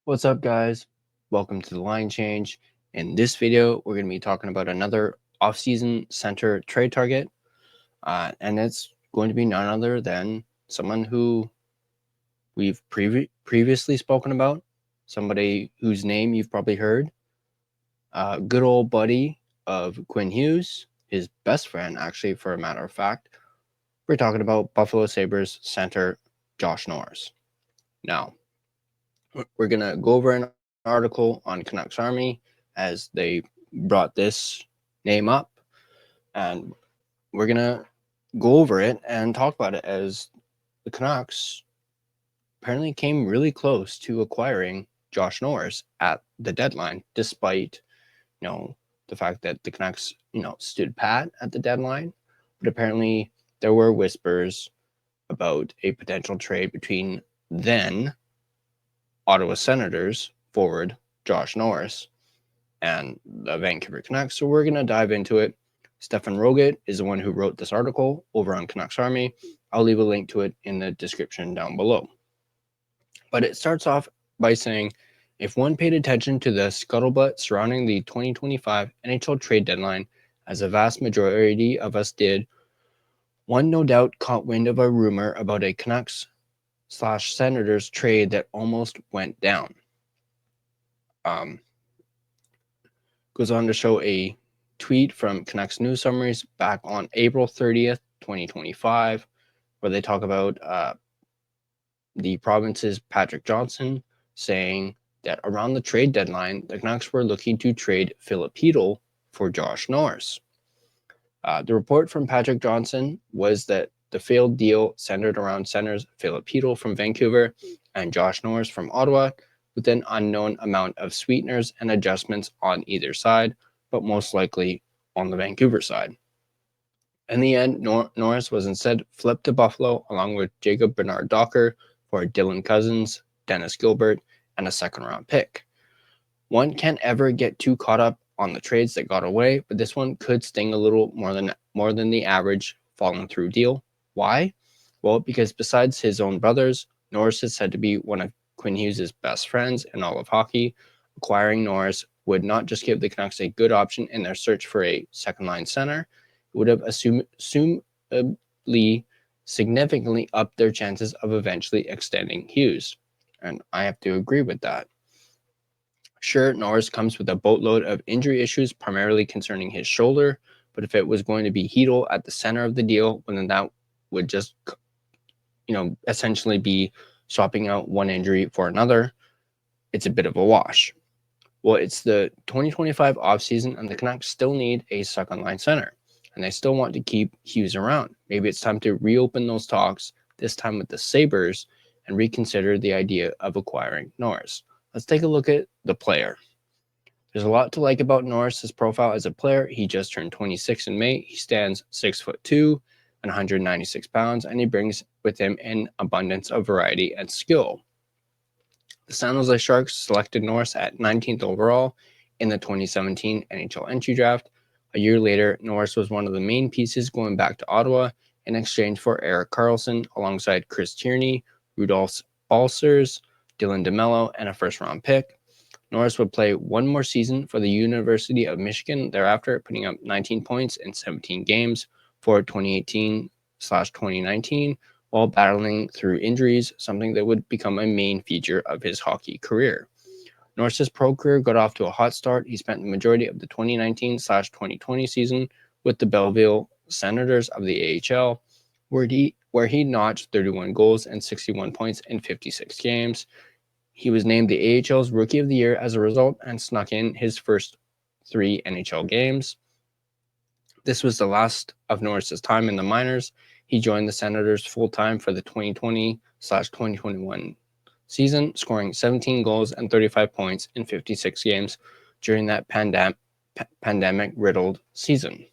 What's up, guys? Welcome to the line change. In this video, we're going to be talking about another off-season center trade target, and it's going to be none other than someone who we've previously spoken about, somebody whose name you've probably heard, good old buddy of Quinn Hughes, his best friend, actually, for a matter of fact. We're talking about Buffalo Sabres center Josh Norris. Now, we're going to go over an article on Canucks Army as they brought this name up, and we're going to go over it and talk about it as the Canucks apparently came really close to acquiring Josh Norris at the deadline, despite, the fact that the Canucks, stood pat at the deadline. But apparently there were whispers about a potential trade between then Ottawa Senators forward Josh Norris and the Vancouver Canucks. So we're going to dive into it. Stefan Roget is the one who wrote this article over on Canucks Army. I'll leave a link to it in the description down below. But it starts off by saying, if one paid attention to the scuttlebutt surrounding the 2025 NHL trade deadline, as a vast majority of us did, one no doubt caught wind of a rumor about a Canucks/Senators trade that almost went down. Goes on to show a tweet from Canucks News Summaries back on April 30th, 2025, where they talk about the province's Patrick Johnson saying that around the trade deadline, the Canucks were looking to trade Filipino for Josh Norris. The report from Patrick Johnson was that the failed deal centered around centers Filipino from Vancouver and Josh Norris from Ottawa, with an unknown amount of sweeteners and adjustments on either side, but most likely on the Vancouver side. In the end, Norris was instead flipped to Buffalo along with Jacob Bernard-Docker for Dylan Cousins, Dennis Gilbert, and a second-round pick. One can't ever get too caught up on the trades that got away, but this one could sting a little more than the average falling through deal. Why? Well, because besides his own brothers, Norris is said to be one of Quinn Hughes' best friends in all of hockey. Acquiring Norris would not just give the Canucks a good option in their search for a second-line center, it would have assumably significantly upped their chances of eventually extending Hughes. And I have to agree with that. Sure, Norris comes with a boatload of injury issues, primarily concerning his shoulder, but if it was going to be Hedl at the center of the deal, well, then that would just, essentially be swapping out one injury for another. It's a bit of a wash. Well, it's the 2025 offseason, and the Canucks still need a second-line center, and they still want to keep Hughes around. Maybe it's time to reopen those talks, this time with the Sabres, and reconsider the idea of acquiring Norris. Let's take a look at the player. There's a lot to like about Norris's profile as a player. He just turned 26 in May. He stands 6'2" and 196 pounds, and he brings with him an abundance of variety and skill. The San Jose Sharks selected Norris at 19th overall in the 2017 NHL entry draft. A year later, Norris was one of the main pieces going back to Ottawa in exchange for Erik Karlsson alongside Chris Tierney, Rudolph Balcers, Dylan DeMello, and a first-round pick. Norris would play one more season for the University of Michigan thereafter, putting up 19 points in 17 games for 2018/2019, while battling through injuries, something that would become a main feature of his hockey career. Norris's pro career got off to a hot start. He spent the majority of the 2019/2020 season with the Belleville Senators of the AHL, where he notched 31 goals and 61 points in 56 games. He was named the AHL's Rookie of the Year as a result and snuck in his first 3 NHL games. This was the last of Norris's time in the minors. He joined the Senators full-time for the 2020/2021 season, scoring 17 goals and 35 points in 56 games during that pandemic-riddled season.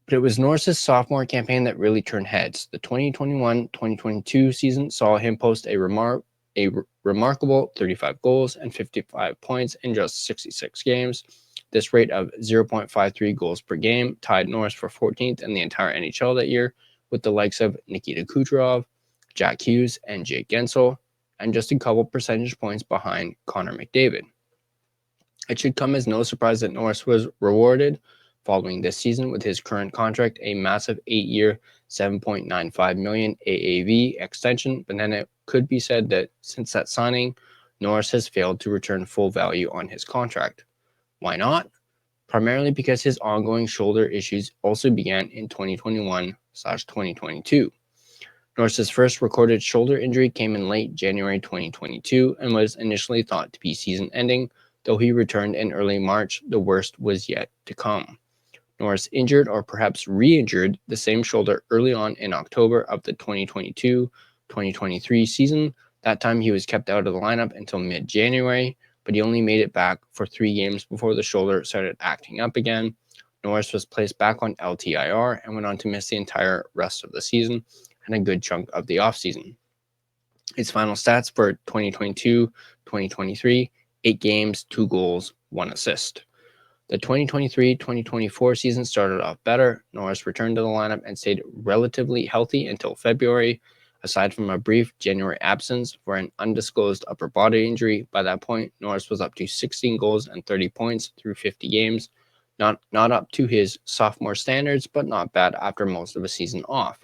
But it was Norris's sophomore campaign that really turned heads. The 2021/2022 season saw him post a remarkable 35 goals and 55 points in just 66 games. This rate of 0.53 goals per game tied Norris for 14th in the entire NHL that year, with the likes of Nikita Kucherov, Jack Hughes, and Jake Gensel, and just a couple percentage points behind Connor McDavid. It should come as no surprise that Norris was rewarded following this season with his current contract, a massive 8-year, $7.95 million AAV extension, but then it could be said that since that signing, Norris has failed to return full value on his contract. Why not? Primarily because his ongoing shoulder issues also began in 2021/2022. Norris's first recorded shoulder injury came in late January 2022 and was initially thought to be season-ending. Though he returned in early March, the worst was yet to come. Norris injured or perhaps re-injured the same shoulder early on in October of the 2022-2023 season. That time he was kept out of the lineup until mid-January, but he only made it back for 3 games before the shoulder started acting up again. Norris was placed back on LTIR and went on to miss the entire rest of the season and a good chunk of the offseason. His final stats for 2022-2023, 8 games, 2 goals, 1 assist. The 2023-2024 season started off better. Norris returned to the lineup and stayed relatively healthy until February, aside from a brief January absence for an undisclosed upper body injury. By that point, Norris was up to 16 goals and 30 points through 50 games. Not up to his sophomore standards, but not bad after most of a season off.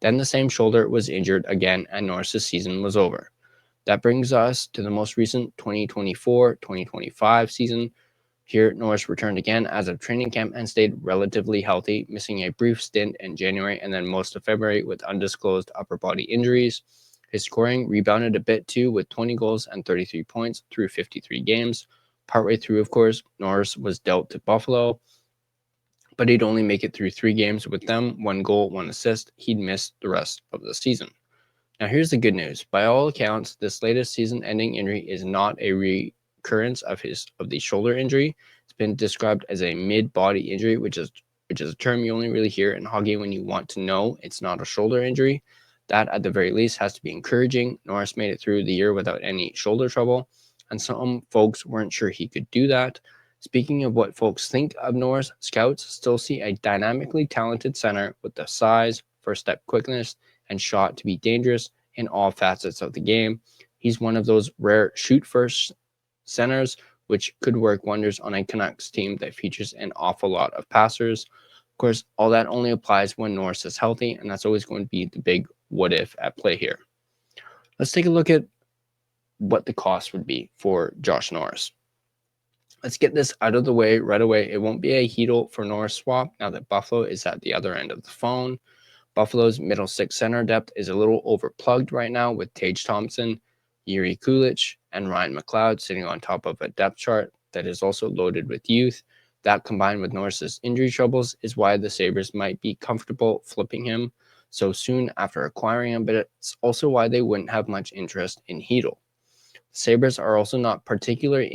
Then the same shoulder was injured again and Norris's season was over. That brings us to the most recent 2024-2025 season. Here, Norris returned again as of training camp and stayed relatively healthy, missing a brief stint in January and then most of February with undisclosed upper body injuries. His scoring rebounded a bit too with 20 goals and 33 points through 53 games. Partway through, of course, Norris was dealt to Buffalo, but he'd only make it through 3 games with them, 1 goal, 1 assist. He'd miss the rest of the season. Now here's the good news. By all accounts, this latest season-ending injury is not a recurrence of the shoulder injury. It's been described as a mid-body injury, which is a term you only really hear in hockey when you want to know it's not a shoulder injury. That, at the very least, has to be encouraging. Norris made it through the year without any shoulder trouble, and some folks weren't sure he could do that. Speaking of what folks think of Norris, scouts still see a dynamically talented center with the size, first-step quickness, and shot to be dangerous in all facets of the game. He's one of those rare shoot-first centers, which could work wonders on a Canucks team that features an awful lot of passers. Of course, all that only applies when Norris is healthy, and that's always going to be the big what-if at play here. Let's take a look at what the cost would be for Josh Norris. Let's get this out of the way right away. It won't be a Heedle for Norris swap now that Buffalo is at the other end of the phone. Buffalo's middle six center depth is a little overplugged right now with Tage Thompson, Yuri Kulich, and Ryan McLeod sitting on top of a depth chart that is also loaded with youth. That, combined with Norris's injury troubles, is why the Sabres might be comfortable flipping him so soon after acquiring him, but it's also why they wouldn't have much interest in Heedle. The Sabres are also not particularly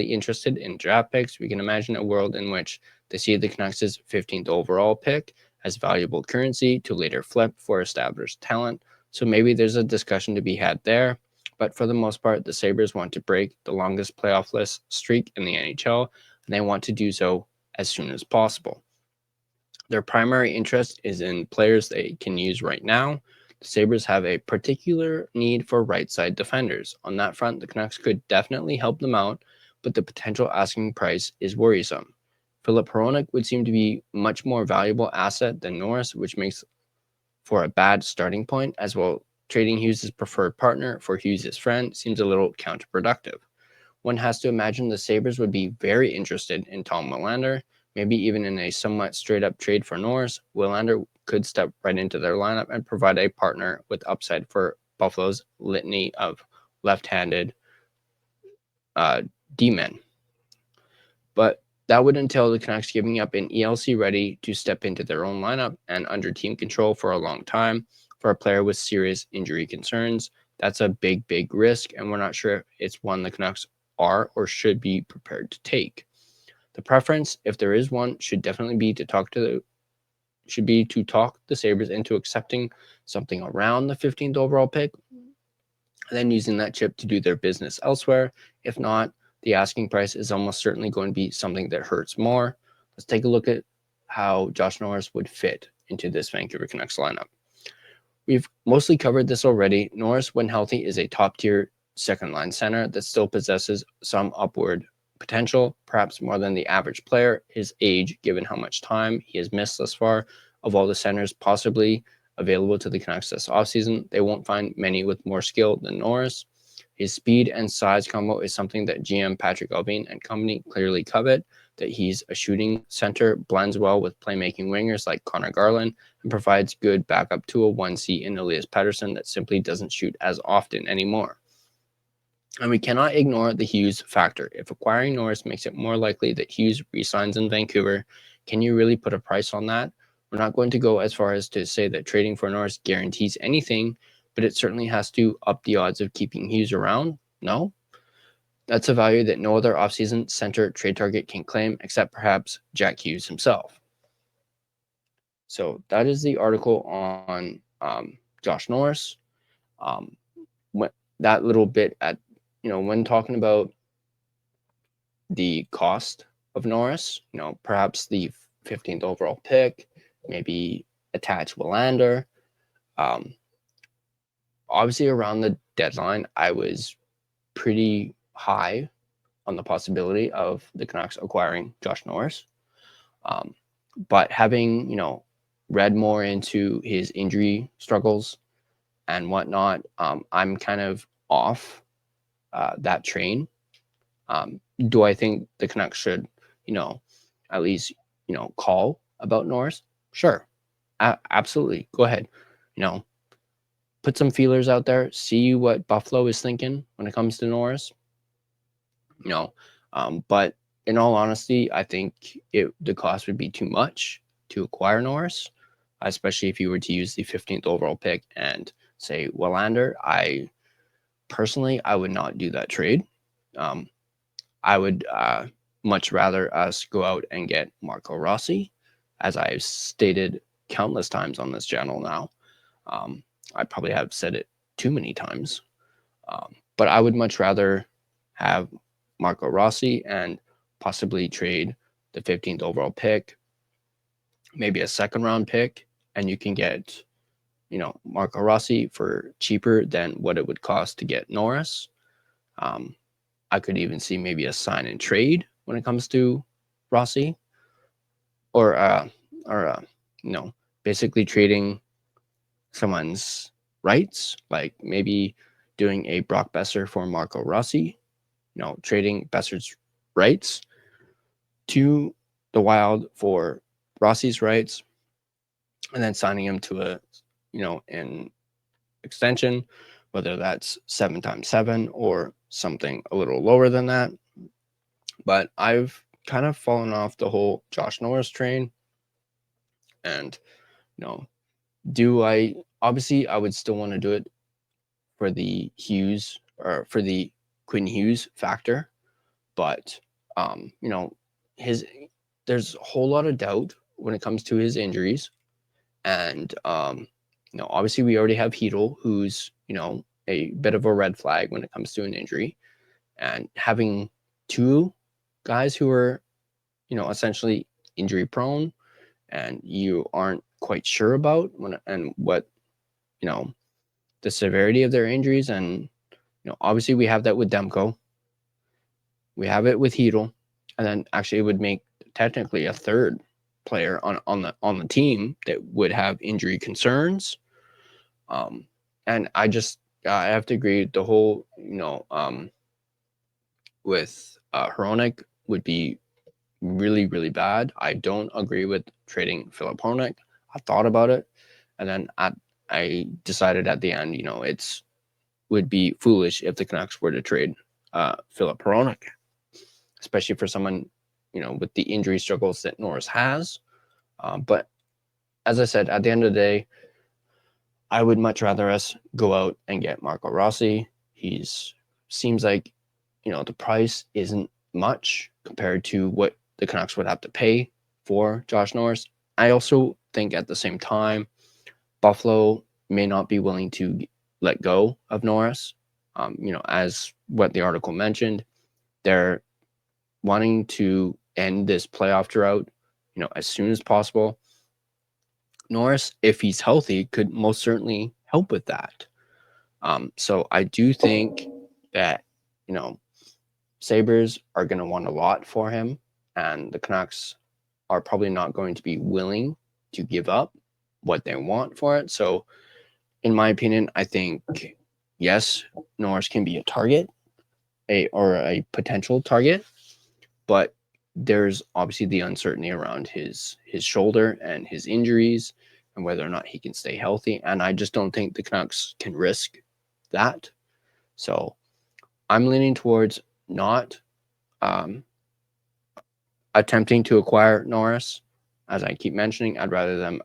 interested in draft picks. We can imagine a world in which they see the Canucks' 15th overall pick as valuable currency to later flip for established talent. So maybe there's a discussion to be had there. But for the most part, the Sabres want to break the longest playoff-less streak in the NHL, and they want to do so as soon as possible. Their primary interest is in players they can use right now. The Sabres have a particular need for right-side defenders. On that front, the Canucks could definitely help them out, but the potential asking price is worrisome. Philip Hronek would seem to be a much more valuable asset than Norris, which makes for a bad starting point, as well. Trading Hughes' preferred partner for Hughes' friend seems a little counterproductive. One has to imagine the Sabres would be very interested in Tom Willander, maybe even in a somewhat straight-up trade for Norris. Willander could step right into their lineup and provide a partner with upside for Buffalo's litany of left-handed D-men. But that would entail the Canucks giving up an ELC ready to step into their own lineup and under team control for a long time for a player with serious injury concerns. That's a big, big risk, and we're not sure if it's one the Canucks are or should be prepared to take. The preference, if there is one, should definitely be to talk the Sabres into accepting something around the 15th overall pick, and then using that chip to do their business elsewhere. If not, the asking price is almost certainly going to be something that hurts more. Let's take a look at how Josh Norris would fit into this Vancouver Canucks lineup. We've mostly covered this already. Norris, when healthy, is a top-tier second-line center that still possesses some upward potential, perhaps more than the average player. His age, given how much time he has missed thus far, of all the centers possibly available to the Canucks this offseason, they won't find many with more skill than Norris. His speed and size combo is something that GM Patrick Allvin and company clearly covet. That he's a shooting center, blends well with playmaking wingers like Connor Garland, and provides good backup to a 1C in Elias Pettersson that simply doesn't shoot as often anymore. And we cannot ignore the Hughes factor. If acquiring Norris makes it more likely that Hughes resigns in Vancouver, can you really put a price on that? We're not going to go as far as to say that trading for Norris guarantees anything, but it certainly has to up the odds of keeping Hughes around. No? That's a value that no other offseason center trade target can claim, except perhaps Jack Hughes himself. So that is the article on Josh Norris. That little bit at, when talking about the cost of Norris, perhaps the 15th overall pick, maybe attach Willander. Obviously, around the deadline, I was pretty high on the possibility of the Canucks acquiring Josh Norris. But having, read more into his injury struggles and whatnot, I'm kind of off that train. Do I think the Canucks should, at least, call about Norris? Sure. Absolutely. Go ahead. Put some feelers out there. See what Buffalo is thinking when it comes to Norris. But in all honesty, I think the cost would be too much to acquire Norris, especially if you were to use the 15th overall pick and say Willander. I would not do that trade. I would much rather us go out and get Marco Rossi, as I've stated countless times on this channel now. I probably have said it too many times, but I would much rather have Marco Rossi and possibly trade the 15th overall pick, maybe a second round pick, and you can get, Marco Rossi for cheaper than what it would cost to get Norris. I could even see maybe a sign and trade when it comes to Rossi, or basically trading someone's rights, like maybe doing a Brock Besser for Marco Rossi, trading Besser's rights to the Wild for Rossi's rights, and then signing him to an extension, whether that's 7x7 or something a little lower than that. But I've kind of fallen off the whole Josh Norris train, and obviously I would still want to do it for the Hughes, or for the Quinn Hughes factor, but there's a whole lot of doubt when it comes to his injuries, and obviously we already have Hedl, who's a bit of a red flag when it comes to an injury, and having two guys who are essentially injury prone and you aren't quite sure about what the severity of their injuries, and obviously we have that with Demko, we have it with Hedl, and then actually it would make technically a third player on the team that would have injury concerns. And I have to agree, the whole with Hronek would be really, really bad. I don't agree with trading Filip Hronek. I thought about it, and then I decided at the end, it's would be foolish if the Canucks were to trade Filip Hronek, especially for someone with the injury struggles that Norris has. But as I said, at the end of the day, I would much rather us go out and get Marco Rossi. Seems like the price isn't much compared to what the Canucks would have to pay for Josh Norris. I also think at the same time, Buffalo may not be willing to let go of Norris. As what the article mentioned, they're wanting to end this playoff drought, as soon as possible. Norris, if he's healthy, could most certainly help with that. So I do think that, you know, Sabres are going to want a lot for him, and the Canucks are probably not going to be willing to give up what they want for it. So, in my opinion, I think, yes, Norris can be a target, or a potential target, but there's obviously the uncertainty around his shoulder and his injuries and whether or not he can stay healthy. And I just don't think the Canucks can risk that. So I'm leaning towards not attempting to acquire Norris. As I keep mentioning, I'd rather them,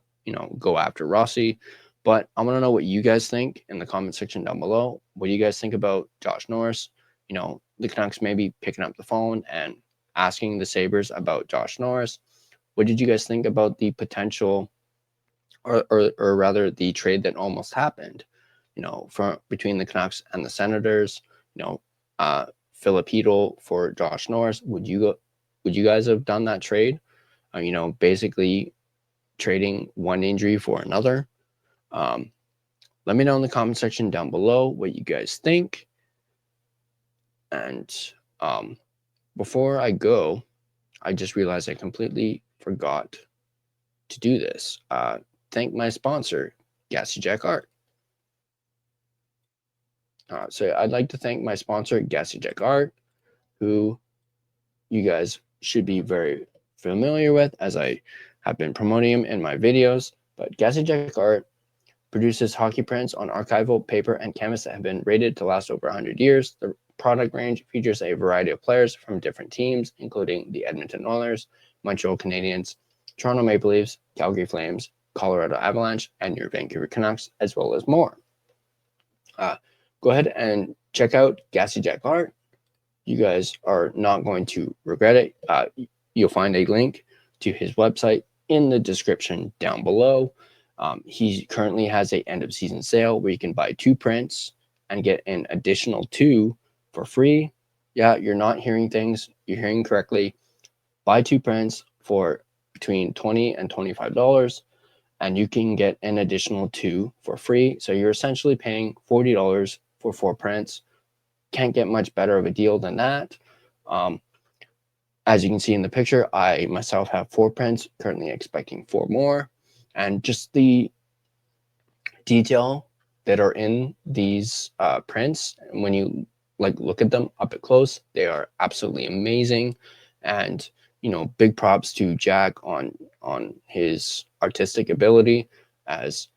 go after Rossi. But I want to know what you guys think in the comment section down below. What do you guys think about Josh Norris? The Canucks maybe picking up the phone and asking the Sabres about Josh Norris. What did you guys think about the potential, or rather the trade that almost happened, from between the Canucks and the Senators? Filipino for Josh Norris. Would you guys have done that trade? Basically trading one injury for another. Let me know in the comment section down below what you guys think. And before I go, I just realized I completely forgot to do this. Thank my sponsor, GASSY JACK ART. So I'd like to thank my sponsor, GASSY JACK ART, who you guys should be very familiar with, as I have been promoting him in my videos. But GASSY JACK ART produces hockey prints on archival paper and canvas that have been rated to last over 100 years. The product range features a variety of players from different teams, including the Edmonton Oilers, Montreal Canadiens, Toronto Maple Leafs, Calgary Flames, Colorado Avalanche, and your Vancouver Canucks, as well as more. Go ahead and check out GASSY JACK ART. You guys are not going to regret it. You'll find a link to his website in the description down below. He currently has a end of season sale where you can buy 2 prints and get an additional 2 for free. Yeah, you're not hearing things. You're hearing correctly. Buy 2 prints for between $20 and $25, and you can get an additional 2 for free. So you're essentially paying $40 for 4 prints. Can't get much better of a deal than that. As you can see in the picture, I myself have 4 prints, currently expecting 4 more. And just the detail that are in these prints, when you look at them up at close, they are absolutely amazing. And big props to Jack on his artistic ability, as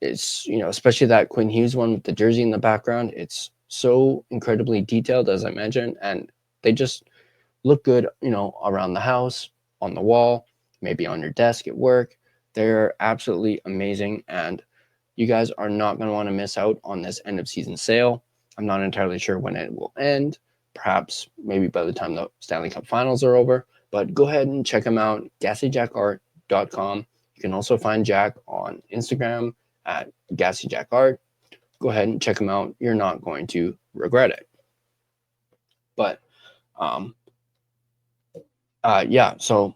it's especially that Quinn Hughes one with the jersey in the background. It's so incredibly detailed, as I mentioned, and they just look good around the house, on the wall, maybe on your desk at work. They're absolutely amazing, and you guys are not going to want to miss out on this end of season sale. I'm not entirely sure when it will end. Perhaps maybe by the time the Stanley Cup Finals are over. But go ahead and check them out, GassyJackArt.com. You can also find Jack on Instagram at GassyJackArt. Go ahead and check them out. You're not going to regret it. But yeah, so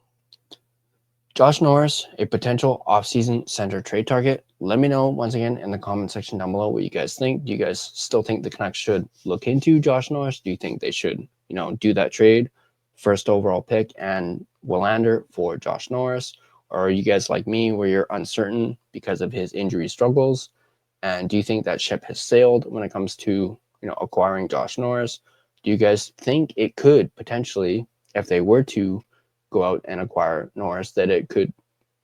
Josh Norris, a potential offseason center trade target. Let me know once again in the comment section down below what you guys think. Do you guys still think the Canucks should look into Josh Norris? Do you think they should, do that trade, first overall pick and Willander for Josh Norris? Or are you guys like me, where you're uncertain because of his injury struggles? And do you think that ship has sailed when it comes to, acquiring Josh Norris? Do you guys think it could potentially, if they were to go out and acquire Norris, that it could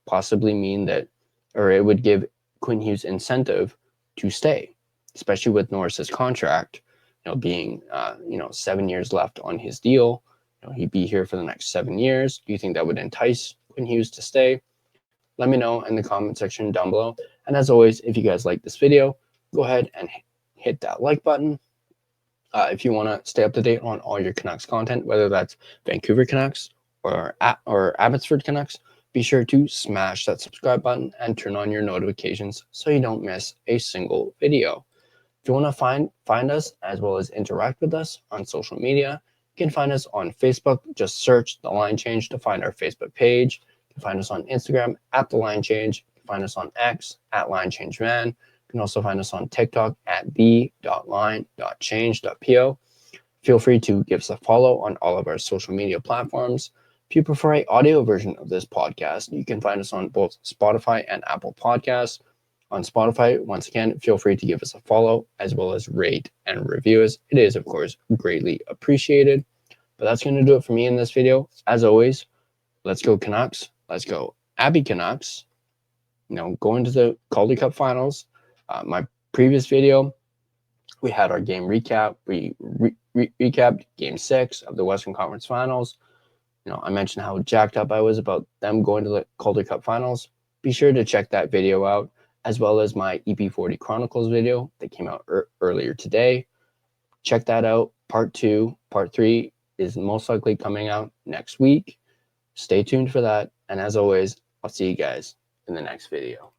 possibly mean that, or it would give Quinn Hughes incentive to stay, especially with Norris's contract, being 7 years left on his deal? He'd be here for the next 7 years. Do you think that would entice Quinn Hughes to stay? Let me know in the comment section down below. And as always, if you guys like this video, go ahead and hit that like button. If you want to stay up to date on all your Canucks content, whether that's Vancouver Canucks or Abbotsford Canucks, be sure to smash that subscribe button and turn on your notifications so you don't miss a single video. If you want to find us as well as interact with us on social media, you can find us on Facebook. Just search The Line Change to find our Facebook page. You can find us on Instagram at The Line Change. You can find us on X at Line Change Man. You can also find us on TikTok at the.line.change.po. Feel free to give us a follow on all of our social media platforms. If you prefer an audio version of this podcast, you can find us on both Spotify and Apple Podcasts. On Spotify, once again, feel free to give us a follow as well as rate and review us. It is, of course, greatly appreciated. But that's going to do it for me in this video. As always, let's go Canucks. Let's go Abby Canucks. Going to the Calder Cup Finals. My previous video, we had our game recap. We recapped Game 6 of the Western Conference Finals. I mentioned how jacked up I was about them going to the Calder Cup Finals. Be sure to check that video out, as well as my EP40 Chronicles video that came out earlier today. Check that out. Part 2, Part 3 is most likely coming out next week. Stay tuned for that. And as always, I'll see you guys in the next video.